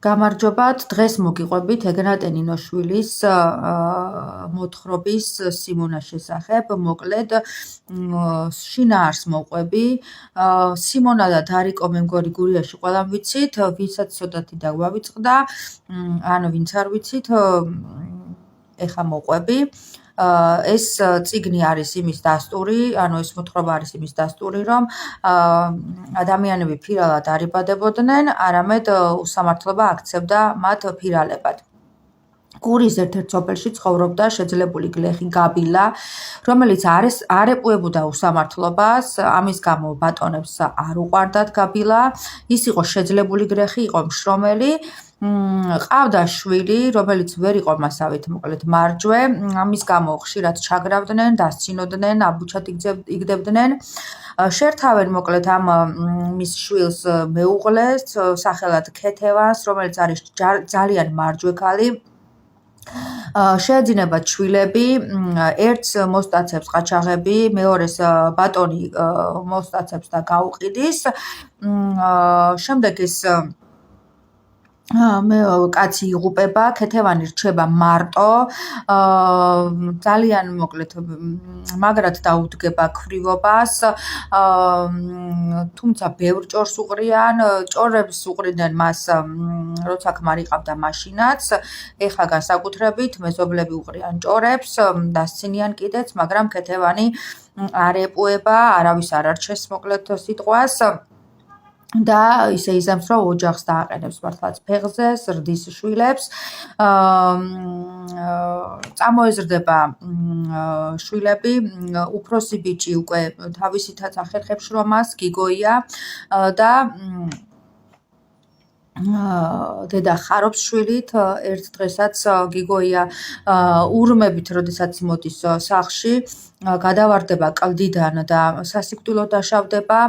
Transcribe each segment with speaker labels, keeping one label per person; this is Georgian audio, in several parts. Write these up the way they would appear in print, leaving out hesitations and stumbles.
Speaker 1: გამარჯობათ, დღეს მოგიყვებით ეგნატე ნინოშვილის მოთხრობის სიმონას შესახებ. მოკლედ, შინაარს მოვყვები. სიმონა და დარიკო მე მგონი გურიაში ყველამ ვიცით, ვინცაც ცოტათი და გვავიწყდა, ან ვინც არ ვიცით, ეხა მოვყვები. ეს წიგნი არის იმის დასტური, ანუ ეს მოთხრობა არის იმის დასტური, რომ ადამიანები ფირალად არ იბადებოდნენ, არამედ უსამართლობა აქცევდა მათ ფირალებად. გურის ერთ-ერთ სოფელში ცხოვრობდა შეძლებული გლეხი გაბილა, რომელიც არ ეპუებოდა უსამართლობას, ამის გამო ბატონებს არ უყვარდათ გაბილა, ის იყო შეძლებული გლეხი, იყო მშრომელი, ყავდა შვილი, რომელიც ვერ იყო მასავით მოკლედ მარჯვე, ამის გამო ხშირად ჩაგრავდნენ, დასცინოდნენ, აბუჩად იგდებდნენ. შერთავენ მოკლედ ამ მის შვილს მეუღლეს, სახელად ქეთევანს, რომელიც არის ძალიან მარჯვე ქალი. შეეძინებათ შვილები, ერთს მოსტაცებს ყაჩაღები, მეორეს ბატონი მოსტაცებს და გაუყიდის. შემდეგ ეს კაცი იღუპება, ქეთევანი რჩება მარტო, ძალიან მოკლედ მაგრად დაუდგება ქვრივობას, თუმცა ბევრ ჭორს უყრიან, ჭორებს უყრიდნენ მას, როცა ქმარი ყავდა მაშინაც, ეხლა განსაკუთრებით მეზობლები უყრიან ჭორებს, დასცინიან კიდეც, მაგრამ ქეთევანი არ ეპუება, არავის არ არჩეს მოკლედ სიტყვას. და ისე იზამს, რომ ოჯახს დააყენებს მართლაც ფეხზე, ზრდის შვილებს. წამოეზრდება შვილები, უფროსი ბიჭი უკვე თავისითაც ახერხებს შრომას, გიგოია და დედა ხარობს შვილით, ერთ დღესაც გიგოია ურმებით, როდესაც მოდის სახლში, გადავარდება კლდიდან და სასიკვდილოდ დაშავდება,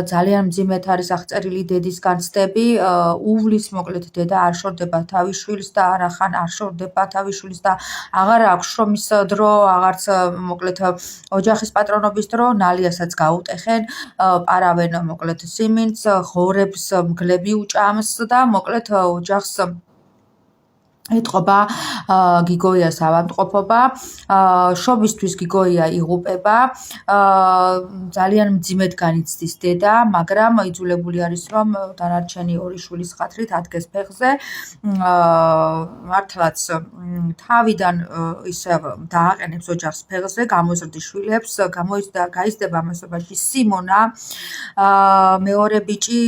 Speaker 1: ძალიან მძიმედ არის აღწერილი დედის განცდები, უვლის მოკლედ დედა არ შორდება თავის შვილს და არახან არ შორდება თავის შვილს და აღარ აქვს შრომის დრო, აღარც მოკლედ ოჯახის პატრონობის დრო, ნალიასაც გაუტეხენ, პარავენ მოკლედ სიმინდს, ღორებს მგლები უჭამს და მოკლედ ოჯახს ეთყობა გიგოიას ავადმყოფობა, შობისთვის გიგოია იღუპება, ძალიან მძიმედ განიცდის დედა, მაგრამ იძულებული არის, რომ დანარჩენი ორი შვილის ხათრით ადგეს ფეხზე, მართლაც თავიდან ისევ დააყენებს ოჯახს ფეხზე, გამოზრდის შვილებს, გაიზრდება ამასობაში სიმონა, მეორე ბიჭი,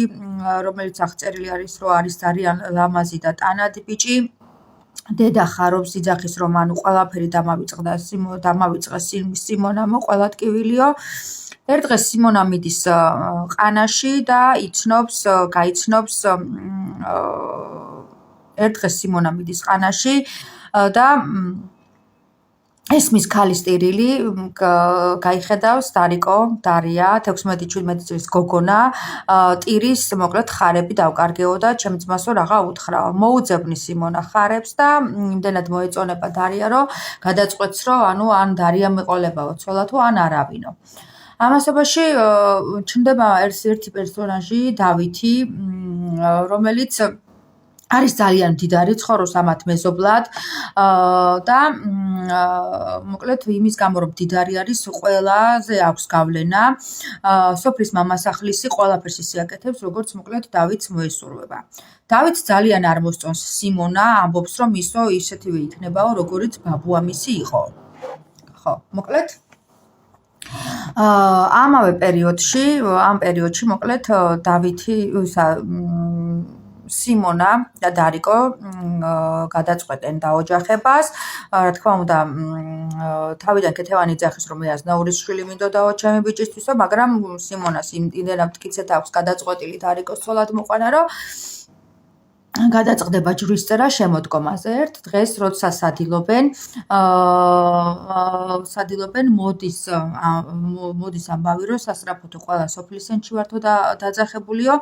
Speaker 1: რომელიც აღწერილი არის, რომ არის ძალიან ლამაზი და ტანადი ბიჭი. დედა ხარობს, იძახის, რომ ანუ ყველაფერი დამავიწყდა სიმონამო, ყველა ტკივილიო. ერთ დღეს სიმონა მიდის ყანაში და გაიცნობს, ერთ დღეს სიმონა მიდის ყანაში და ესმის ქალის ტირილი, გაიხედავს დარია, 16-17 წლის გოგონა, ტირის მოკლედ ხარები დავკარგეო და ჩემ ძმასო რაღა უთხრაო. მოუძებნის სიმონა ხარებს და იმდენად მოეწონება დარია, რომ გადაწყვეტს, რომ ანუ ან დარია მეყოლებაო ცოლა თუ ან არავინო. ამასობაში ჩნდება ერთი პერსონაჟი, დავითი, რომელიც არის ძალიან მდიდარი, ცხოვრობს ამათ მეზობლად და მოკლედ იმის გამო რომ მდიდარი არის, ყველაზე აქვს გავლენა, სოფლის მამასახლისი ყველაფერს ისიაკეთებს, როგორც მოკლედ დავითს მოესურვება. დავითს ძალიან არ მოსწონს სიმონა, ამბობს, რომ ისო ისეთივე იქნებაო, როგორც ბაბუამისი იყო. ხო, მოკლედ ამავე პერიოდში მოკლედ დავითი სიმონა და დარიკო გადაწყვეტენ დაოჯახებას. რა თქმა უნდა, თავიდან ქეთევანი იძახის, რომ მე აზნაურის შვილი მინდოდაო ჩემი ბიჭისთვისო, მაგრამ სიმონას იმდენად მტკიცედ აქვს გადაწყვეტილი დარიკოს ცოლად მოყვანა, რომ გადაწყდება ჯვრისწერა შემოდგომაზე. ერთ დღეს, როცა სადილობენ, მოდის ამბავი, რომ სასწრაფოთო ყველა სოფლისენში ვართო დაძახებულიო,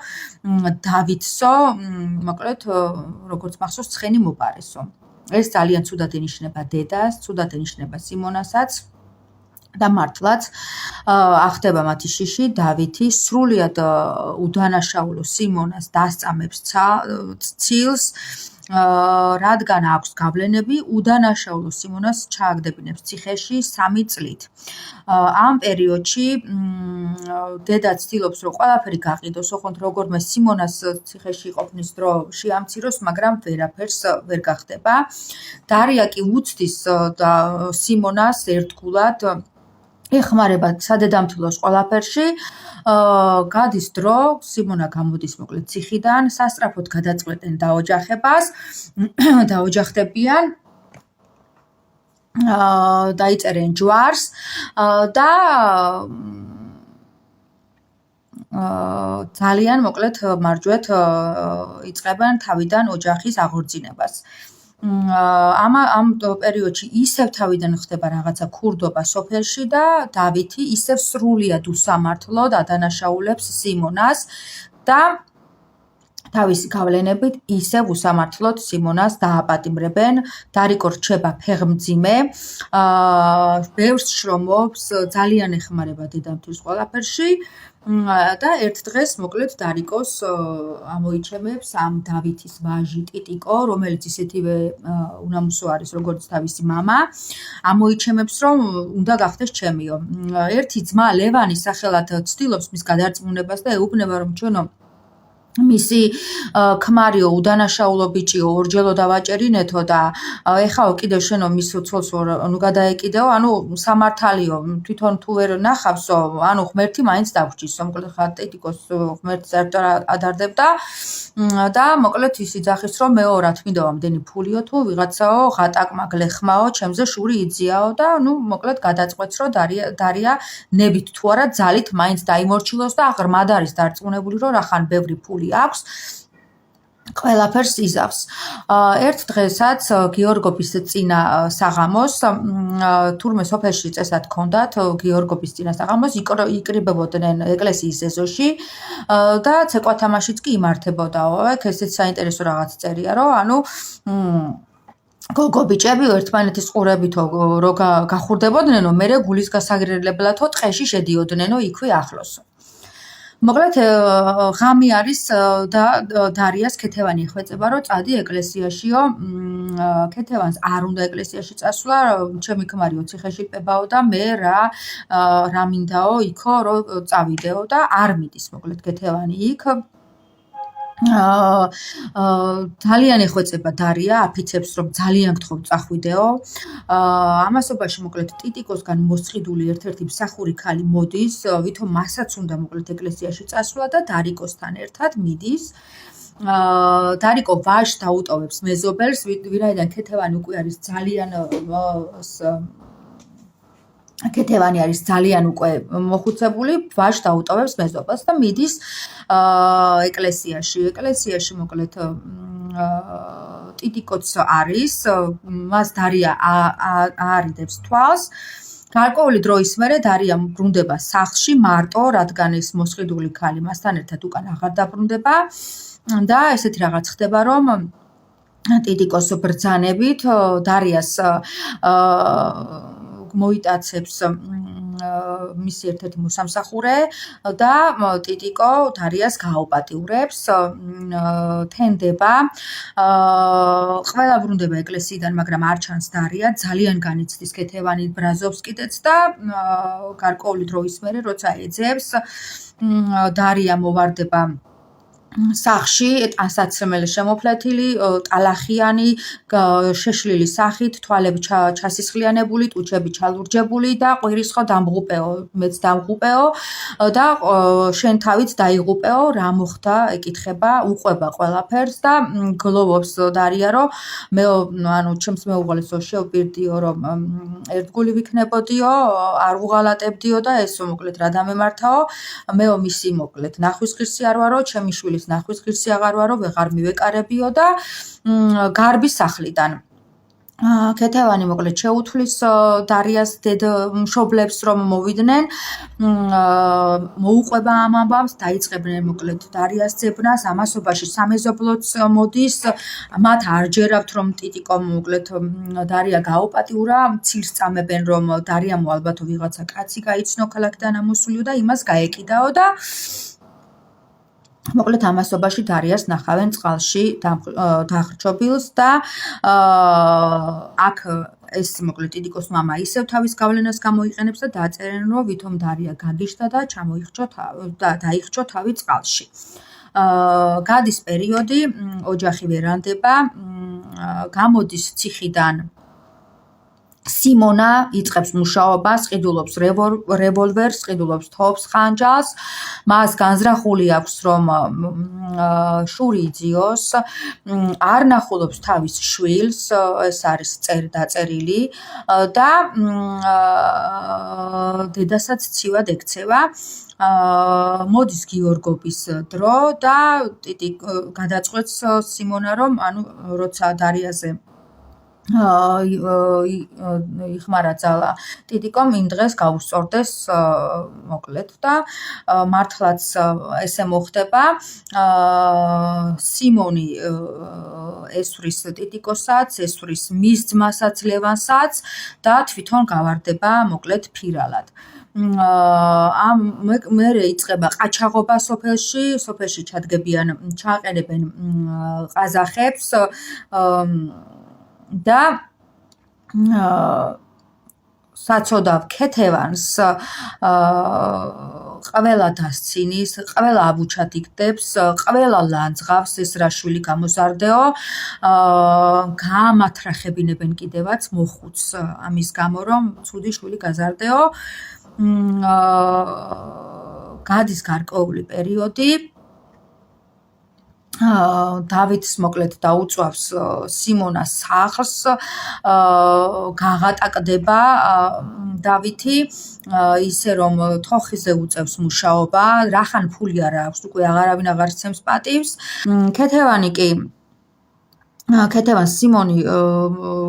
Speaker 1: დავითსო, მოკლედ, როგორც მახსოვს, ცხენი მოპარესო. ეს ძალიან ცუდად ენიშნება დედას, ცუდად ენიშნება სიმონასაც. და მართლაც ახდება მათი შიში დავითი სრულიად უდანაშაულო სიმონას დასწამებს ცილს რადგან აქვს გავლენები უდანაშაულო სიმონას ჩააგდებინებს ციხეში 3 წლით. ამ პერიოდში დედა ცდილობს რომ ყველაფერი გაყიდოს, ოღონდ როგორმე სიმონას ციხეში ყოფნის დრო შეამციროს, მაგრამ ვერაფერს ვერ გახდება. დარია კი უცდის სიმონას ერთგულად ეხმარება სადედამთილოს ყველაფერში. გადის დრო, სიმონა გამოდის მოკლედ ციხიდან, სასწრაფოდ გადაწყვეტენ დაოჯახებას, დაოჯახდებიან, დაიწერენ ჯვარს და ძალიან მოკლედ მარჯვეთ იწყებენ თავიდან ოჯახის აღორძინებას. ამ პერიოდში ისევ თავიდან ხდება რაღაცა ქურდობა სოფელში და დავითი ისევ სრულიად უსამართლოდ ადანაშაულებს სიმონას და თავისი გავლენებით ისევ უსამართლოდ სიმონას დააპატიმრებენ. დარიკო რჩება ფეხმძიმე, ბევრს შრომობს, ძალიან ეხმარება დედამთილს ყველაფერში და ერთ დღეს მოკლედ დარიკოს ამოიჩემებს ამ დავითის ვაჟი ტიტიკო, რომელიც ისეთივე უნამუსო არის როგორც თავისი მამა, ამოიჩემებს რომ უნდა გახდეს ჩემიო. ერთი ძმა ლევანი სახელად ცდილობს მის გადარწმუნებას და ეუბნება რომ ჩვენო მისი ქმარიო უდანაშაულო ბიჭიო ორჯელო დავაჭერინეთო და ეხაო კიდევ შენო მის ცოლს ნუ გადაეკიდეო, ანუ სამართალიო თვითონ თუ ვერ ნახავსო, ანუ ღმერთი მაინც დაგვჭისო. მოკლედ ტიტიკოს ღმერთს საერთოდ ადარდებდა და მოკლედ ის იძახის რომ მეო რა თმინდა ამდენი ფულიო თუ ვიღაცაო ღატაკმა გლეხმაო ჩემზე შური იძიაო და ნუ მოკლედ გადაწყვეტს რომ დარია ნებით თუ არა ძალით მაინც დაიმორჩილოს და ღრმად არის დარწმუნებული რომ რახან ბევრი ფული აქვს ყველაფერს იზავს. ერთ დღესაც გიორგობის წინა საღამოს თურმე სოფელში წესად ჰქონდათ გიორგობის წინა საღამოს იკრიბებოდნენ ეკლესიის ეზოში და ცეკვა თამაშიც კი იმართებოდაო. აქ ესეც საინტერესო რაღაც წერია რომ ანუ გოგო ბიჭები ერთმანეთის ყურებითო რო გახურდებოდნენო, მერე გულის გასაგრებლათო ტყეში შედიოდნენ იქვე ახლოსო. მოკლედ ღამი არის და დარიას ქეთევანი ეხვეწება რომ წადი ეკლესიაშიო. ქეთევანს არ უნდა ეკლესიაში წასვლა, ჩემი ქმარიო ციხეში პებაო და მე რა მინდაო იქო რომ წავიდეო და არ მიდის მოკლედ ქეთევანი იქ. ძალიან ეხვეწება დარია, აფიცებს რომ ძალიან გთხოვ წახვიდეო. ამასობაში მოკლედ ტიტიკოსგან მოსყიდული ერთ-ერთი მსახური ქალი მოდის, ვითომ მასაც უნდა მოკლედ ეკლესიაში წასვლა და დარიკოსთან ერთად მიდის. დარიკო ვაჟს დაუტოვებს მეზობელს, ვინაიდან ქეთევანი უკვე არის ძალიან უკვე მოხუცებული, ვაჟს დაუტოვებს მეზობელს და მიდის ეკლესიაში. ეკლესიაში მოკლედ ტიტიკოც არის, მას დარია აარიდებს თვალს. გარკვეული დროის მერე დარია ბრუნდება სახლში მარტო, რადგან ეს მოსყიდული ქალი მასთან ერთად უკან აღარ დაბრუნდება და ესეთი რაღაც ხდება რომ ტიტიკოს ბრძანებით დარიას მოიტაცებს მისი ერთ-ერთი მოსამსახურე და ტიტიკო დარიას გააუპატიურებს, თენდება, ყველა ბრუნდება ეკლესიიდან, მაგრამ არ ჩანს დარია, ძალიან განიცდის ქეთევანი ბრაზობს კიდეც და გარკვეული დროის მერე როცა ეძებს, დარია მოვარდება სახლში, ტანსაცმელი შემოფლეთილი, ტალახიანი, შეშლილი სახით, თვალები ჩასისხლიანებული, ტუჩები ჩალურჯებული და ყვირისხო დამღუპეო, მეც დამღუპეო და შენ თავით დაიღუპეო, რა მოხდა, ეკითხება, უყვება ყველაფერს და გლოვობს დარია, რომ მე ანუ ჩემს მეუღლესო შევპირდიო, რომ ერთგული ვიქნებოდიო, არ უღალატებდიო და ესო მოკლედ რა დამემართაო, მეო მისი მოკლედ ნახვის ღირსი არ ვარო, ჩემი შვილი ნახვის ღირსი აღარ ვარო, ვეღარ მივეკარებიო და გარბის სახლიდან ქეთევანი მოკლედ შეუთვლის დარიას დედ მშობლებს რომ მოვიდნენ, მოუყვება ამ ამბავს, დაიწყებდნენ მოკლედ დარიას ძებნას, ამასობაში სამეზობლოც მოდის, მათ არ ჯერავთ რომ ტიტიკომ მოკლედ დარია გაუპატიურა, ცილს წამებენ რომ დარიამო ალბათო ვიღაცა კაცი გაიცნო ქალაქიდან ამოსულიო და იმას გაეკიდაო და მოკლედ ამასობაში დარიას ნახავენ წყალში დახრჩობილს და აქ ეს მოკლედ ტიტიკოს მამა ისევ თავის გავლენას გამოიყენებს და დაწერენ რომ ვითომ დარია გაგიშთა და დაიხრჩო თავი წყალში. გადის პერიოდი, ოჯახი ვერანდება, გამოდის ციხიდან სიმონა იწყებს მუშაობას, ყიდულობს რევოლვერს, ყიდულობს თოფს, ხანჯალს, მას განზრახული აქვს რომ შური იძიოს, არ ნახულობს თავის შვილს, ეს არის დაწერილი და დედასაც ცივად ექცევა. მოდის გიორგობის დრო და გადაწყვეტს სიმონა რომ ანუ როცა დარიაზე იხმარა ძალა ტიტიკომ იმ დღეს გაუსწორდეს მოკლედ და მართლაც ესე მოხდება. სიმონი ესვრის ტიტიკოსაც, ესვრის მის ძმასაც ლევანსაც და თვითონ გავარდება მოკლედ ფირალად. მერე იწყება ყაჩაღობა სოფელში ჩაყენებენ ყაზახებს და საცოდავ ქეთევანს ყველა დასცინის, ყველა აბუჩად იგდებს, ყველა ლანძღავს, ეს რა შვილი გამოზარდეო, გაამათრახებინებენ კიდევაც მოხუც ამის გამო რომ ცუდი შვილი გაზარდეო. გადის გარკვეული პერიოდი, დავითს მოკლედ დაუწვავს სიმონას სახლს, გაღატაკდება დავითი, ისე რომ თოხიზე უწევს მუშაობა, რახან ფული არ აქვს, უკვე აღარავინ აღარ სცემს პატივს. ქეთევანს სიმონი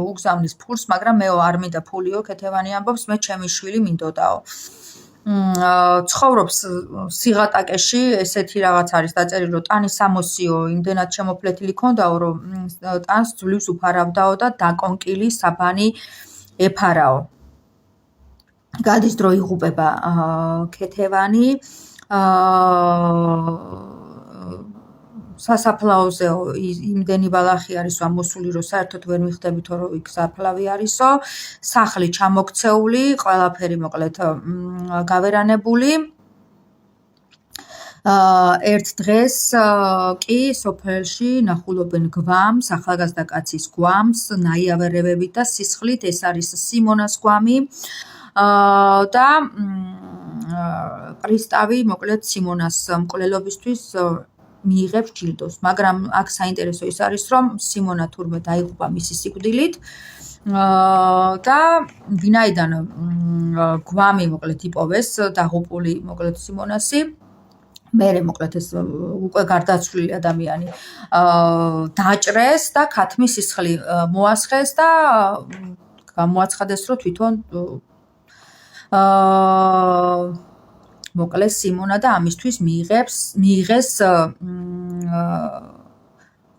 Speaker 1: უგზავნის ფულს, მაგრამ მეო არ მინდა ფულიო, ქეთევანი ამბობს, მე ჩემი შვილი მინდოდაო. ცხოვრობს სიღატაკეში, ესეთი რაღაც არის დაწერილი, რომ ტანი სამოსიო იმდენად შემოფლეთილი ქონდაო, რომ ტანს ძვლივს უფარავდაო და დაკონკილი საბანი ეფარაო. გადის დრო იღუპება ქეთევანი, სასაფლაოზე იმდენი ბალახი არის ამოსული, რომ საერთოდ ვერ მიხდებითო, რომ იქ საფლავი არისო, სახლი ჩამოქცეული, ყველაფერი მოკლედ გავერანებული. ერთ დღეს კი სოფელში ნახულობენ გვამს, ახალგაზრდა კაცის გვამს, ნაიავერებებით და სისხლით, ეს არის სიმონას გვამი და პრისტავი მოკლედ სიმონას მკვლელობისთვის მიიღებს ჯილდოს, მაგრამ აქ საინტერესო ის არის, რომ სიმონა თურმე დაიღუპა მისი სიკვდილით და ვინაიდან გვამი მოკლედ იპოვეს დაღუპული მოკლედ სიმონასი, მერე მოკლედ ეს უკვე გარდაცვლილი ადამიანი დაჭრეს და ქათმის სისხლი მოასხეს და გამოაცხადეს, რომ თვითონ მოკლეს სიმონა და ამისთვის მიიღეს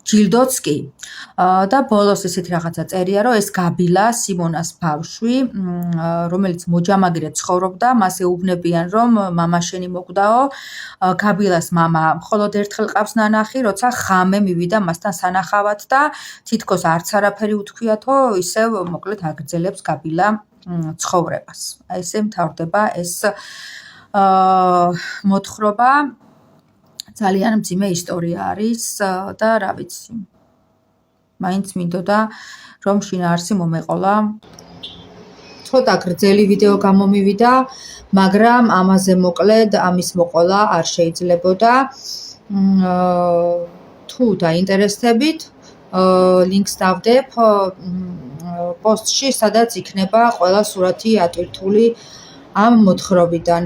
Speaker 1: ჯილდოც კი. და ბოლოს ესეთი რაღაცა წერია, რომ ეს გაბილა სიმონას ბავშვი, რომელიც მოჯამაგირედ ცხოვრობდა, მას ეუბნებიან, რომ მამა შენი მოკვდაო, გაბილას მამა მხოლოდ ერთხელ ყავს ნანახი, როცა ხამე მივიდა მასთან სანახავად და თითქოს არც არაფერი უთქვიათო, ისევ მოკლედ აგრძელებს გაბილა ცხოვრებას. ესე მთავრდება ეს მოთხრობა. ძალიან მძიმე ისტორია არის და რა ვიცი. მაინც მინდოდა რომ შინაარსი მომეყოლა. ცოტა გრძელი ვიდეო გამომივიდა, მაგრამ ამაზე მოკლედ ამის მოყოლა არ შეიძლებოდა. თუ დაინტერესდებით, ლინკს დავდებ პოსტში, სადაც იქნება ყველა სურათი ატვირთული ამ მოთხრობიდან.